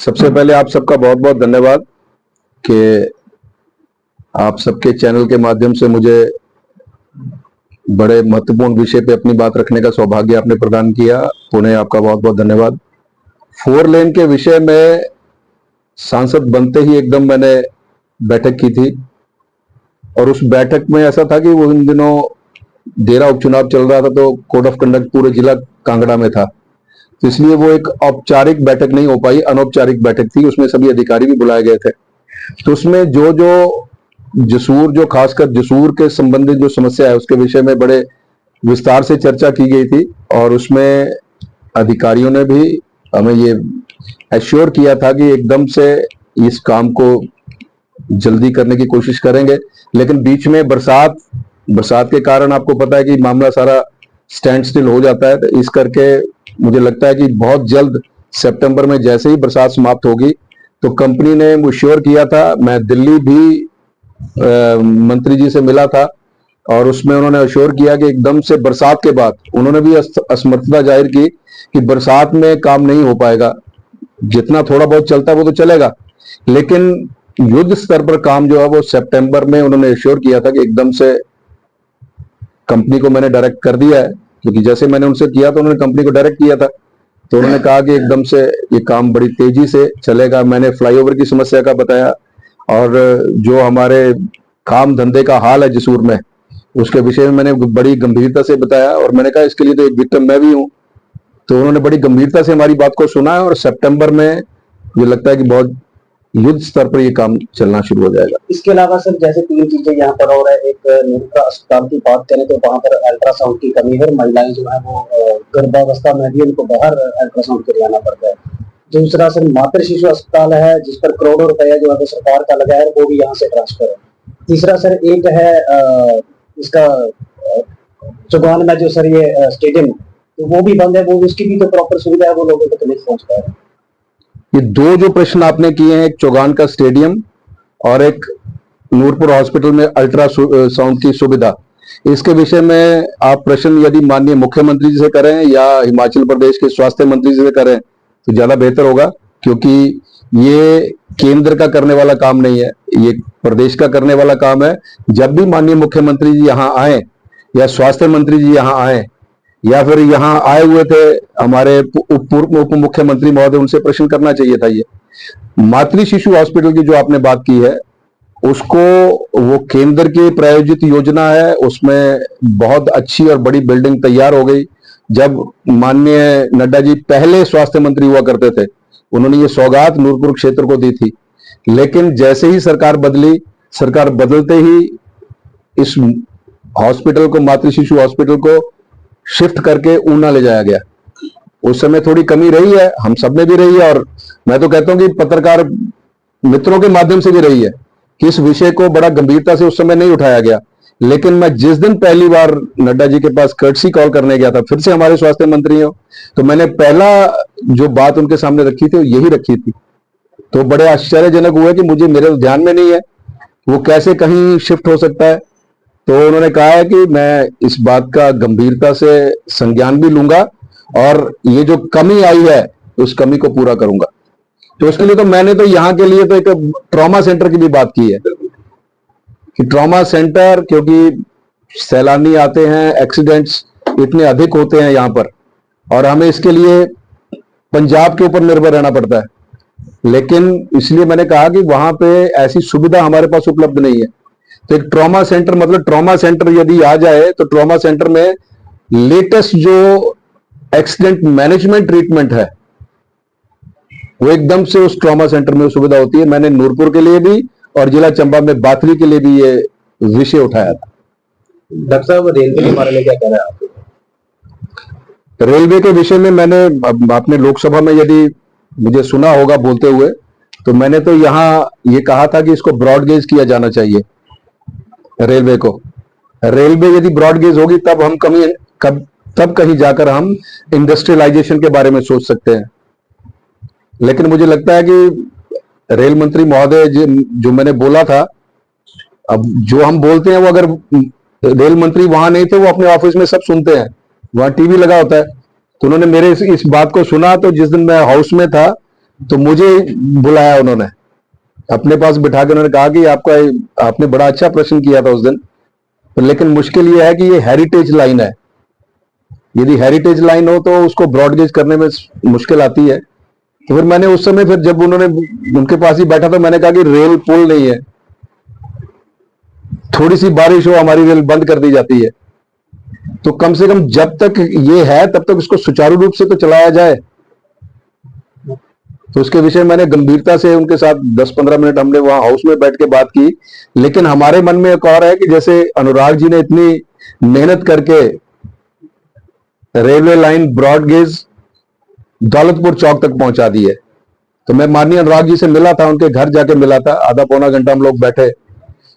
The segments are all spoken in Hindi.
सबसे पहले आप सबका बहुत बहुत धन्यवाद कि आप सबके चैनल के माध्यम से मुझे बड़े महत्वपूर्ण विषय पे अपनी बात रखने का सौभाग्य आपने प्रदान किया। पुनः आपका बहुत बहुत धन्यवाद। 4 लेन के विषय में सांसद बनते ही एकदम मैंने बैठक की थी और उस बैठक में ऐसा था कि वो इन दिनों देरा उपचुनाव चल रहा था, तो कोड ऑफ कंडक्ट पूरे जिला कांगड़ा में था, तो इसलिए वो एक औपचारिक बैठक नहीं हो पाई, अनौपचारिक बैठक थी। उसमें सभी अधिकारी भी बुलाए गए थे। तो उसमें जो जसूर, जो खासकर जसूर के संबंधित जो समस्या है उसके विषय में बड़े विस्तार से चर्चा की गई थी और उसमें अधिकारियों ने भी हमें ये एश्योर किया था कि एकदम से इस काम को जल्दी करने की कोशिश करेंगे। लेकिन बीच में बरसात के कारण आपको पता है कि मामला सारा स्टैंड स्टिल हो जाता है। तो इस करके मुझे लगता है कि बहुत जल्द सितंबर में जैसे ही बरसात समाप्त होगी तो कंपनी ने वो श्योर किया था। मैं दिल्ली भी मंत्री जी से मिला था और उसमें उन्होंने अश्योर किया कि एकदम से बरसात के बाद उन्होंने भी असमर्थता जाहिर की कि बरसात में काम नहीं हो पाएगा, जितना थोड़ा बहुत चलता है वो तो चलेगा, लेकिन युद्ध स्तर पर काम जो है वो सितंबर में उन्होंने अश्योर किया था कि एकदम से कंपनी को मैंने डायरेक्ट कर दिया है, क्योंकि जैसे मैंने उनसे किया तो उन्होंने कंपनी को डायरेक्ट किया था, तो उन्होंने कहा कि एकदम से ये काम बड़ी तेजी से चलेगा। मैंने फ्लाईओवर की समस्या का बताया और जो हमारे काम धंधे का हाल है जसूर में उसके विषय में मैंने बड़ी गंभीरता से बताया और मैंने कहा इसके लिए तो एक विक्टिम मैं भी हूं। तो उन्होंने बड़ी गंभीरता से हमारी बात को सुना है और सितंबर में मुझे लगता है कि बहुत युद्ध स्तर पर ये काम चलना शुरू हो जाएगा। इसके अलावा सर जैसे 3 चीजें यहाँ पर हो रहा है। एक नेत्रा अस्पताल की बात करें तो वहाँ पर अल्ट्रासाउंड की कमी है, महिलाएं जो है वो गर्भावस्था में भी उनको बाहर अल्ट्रासाउंड करवाना पड़ता है। दूसरा सर मातृ शिशु अस्पताल है जिस पर करोड़ों रुपया जो है सरकार का लगा है, वो भी यहाँ से ट्रांसफर है। तीसरा सर एक है इसका चौगान में जो सर ये स्टेडियम तो वो भी बंद है, वो उसकी भी तो प्रॉपर सुविधा है, वो लोगों तक नहीं पहुंच पा रहे। ये 2 जो प्रश्न आपने किए हैं, एक चौगान का स्टेडियम और एक नूरपुर हॉस्पिटल में अल्ट्रासाउंड की सुविधा, इसके विषय में आप प्रश्न यदि माननीय मुख्यमंत्री जी से करें या हिमाचल प्रदेश के स्वास्थ्य मंत्री जी से करें तो ज्यादा बेहतर होगा, क्योंकि ये केंद्र का करने वाला काम नहीं है, ये प्रदेश का करने वाला काम है। जब भी माननीय मुख्यमंत्री जी यहाँ आए या स्वास्थ्य मंत्री जी यहाँ आए या फिर यहाँ आए हुए थे हमारे उप मुख्यमंत्री महोदय, उनसे प्रश्न करना चाहिए था। ये मातृ शिशु हॉस्पिटल की जो आपने बात की है उसको, वो केंद्र की प्रायोजित योजना है, उसमें बहुत अच्छी और बड़ी बिल्डिंग तैयार हो गई। जब माननीय नड्डा जी पहले स्वास्थ्य मंत्री हुआ करते थे उन्होंने ये सौगात नूरपुर क्षेत्र को दी थी, लेकिन जैसे ही सरकार बदली, सरकार बदलते ही इस हॉस्पिटल को, मातृ शिशु हॉस्पिटल को शिफ्ट करके ऊना ले जाया गया। उस समय थोड़ी कमी रही है, हम सब में भी रही है और मैं तो कहता हूं कि पत्रकार मित्रों के माध्यम से भी रही है कि इस विषय को बड़ा गंभीरता से उस समय नहीं उठाया गया। लेकिन मैं जिस दिन पहली बार नड्डा जी के पास कर्टसी कॉल करने गया था, फिर से हमारे स्वास्थ्य मंत्री हो, तो मैंने पहला जो बात उनके सामने रखी थी यही रखी थी। तो बड़े आश्चर्यजनक हुए कि मुझे, मेरे ध्यान में नहीं है वो कैसे कहीं शिफ्ट हो सकता है। तो उन्होंने कहा है कि मैं इस बात का गंभीरता से संज्ञान भी लूंगा और ये जो कमी आई है उस कमी को पूरा करूंगा। तो उसके लिए तो मैंने तो यहाँ के लिए तो एक ट्रॉमा सेंटर की भी बात की है कि ट्रॉमा सेंटर, क्योंकि सैलानी आते हैं, एक्सीडेंट्स इतने अधिक होते हैं यहाँ पर और हमें इसके लिए पंजाब के ऊपर निर्भर रहना पड़ता है। लेकिन इसलिए मैंने कहा कि वहां पे ऐसी सुविधा हमारे पास उपलब्ध नहीं है। तो एक ट्रॉमा सेंटर, मतलब ट्रॉमा सेंटर यदि आ जाए तो ट्रॉमा सेंटर में लेटेस्ट जो एक्सीडेंट मैनेजमेंट ट्रीटमेंट है वो एकदम से उस ट्रॉमा सेंटर में सुविधा होती है। मैंने नूरपुर के लिए भी और जिला चंबा में बाथली के लिए भी ये विषय उठाया था। डॉक्टर साहब रेलवे के बारे में क्या कह रहे हैं आप? रेलवे के विषय में मैंने आपने लोकसभा में यदि मुझे सुना होगा बोलते हुए, तो मैंने तो यहाँ ये कहा था कि इसको ब्रॉडगेज किया जाना चाहिए रेलवे को। रेलवे यदि ब्रॉडगेज होगी तब हम तब कहीं जाकर हम इंडस्ट्रियलाइजेशन के बारे में सोच सकते हैं। लेकिन मुझे लगता है कि रेल मंत्री महोदय जो मैंने बोला था, अब जो हम बोलते हैं वो अगर रेल मंत्री वहां नहीं थे, वो अपने ऑफिस में सब सुनते हैं, वहां टीवी लगा होता है। तो उन्होंने मेरे इस बात को सुना, तो जिस दिन मैं हाउस में था तो मुझे बुलाया उन्होंने, अपने पास बिठा के उन्होंने कहा कि आपने बड़ा अच्छा प्रश्न किया था उस दिन, तो लेकिन मुश्किल ये है कि ये हेरिटेज लाइन है, यदि हेरिटेज लाइन हो तो उसको ब्रॉडगेज करने में मुश्किल आती है। तो फिर मैंने उस समय, फिर जब उन्होंने, उनके पास ही बैठा तो मैंने कहा कि रेल पुल नहीं है, थोड़ी सी बारिश हो हमारी रेल बंद कर दी जाती है, तो कम से कम जब तक ये है तब तक उसको सुचारू रूप से तो चलाया जाए। तो उसके विषय मैंने गंभीरता से उनके साथ 10-15 मिनट हमने वहां हाउस में बैठ के बात की। लेकिन हमारे मन में एक और है कि जैसे अनुराग जी ने इतनी मेहनत करके रेलवे लाइन ब्रॉडगेज दौलतपुर चौक तक पहुंचा दी है, तो मैं माननीय अनुराग जी से मिला था, उनके घर जाके मिला था, आधा पौना घंटा हम लोग बैठे।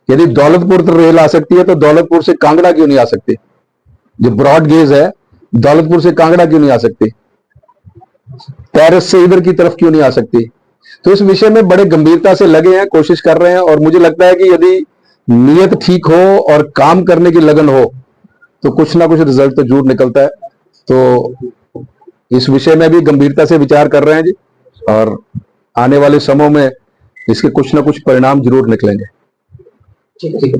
यदि दौलतपुर तक रेल आ सकती है तो दौलतपुर से कांगड़ा क्यों नहीं आ सकती? जो ब्रॉड गेज है, दौलतपुर से कांगड़ा क्यों नहीं आ सकती? पैरिस से इधर की तरफ क्यों नहीं आ सकती? तो इस विषय में बड़े गंभीरता से लगे हैं, कोशिश कर रहे हैं, और मुझे लगता है कि यदि नीयत ठीक हो और काम करने की लगन हो तो कुछ ना कुछ रिजल्ट तो जरूर निकलता है। तो इस विषय में भी गंभीरता से विचार कर रहे हैं जी, और आने वाले समय में इसके कुछ ना कुछ परिणाम जरूर निकलेंगे। ठीक है।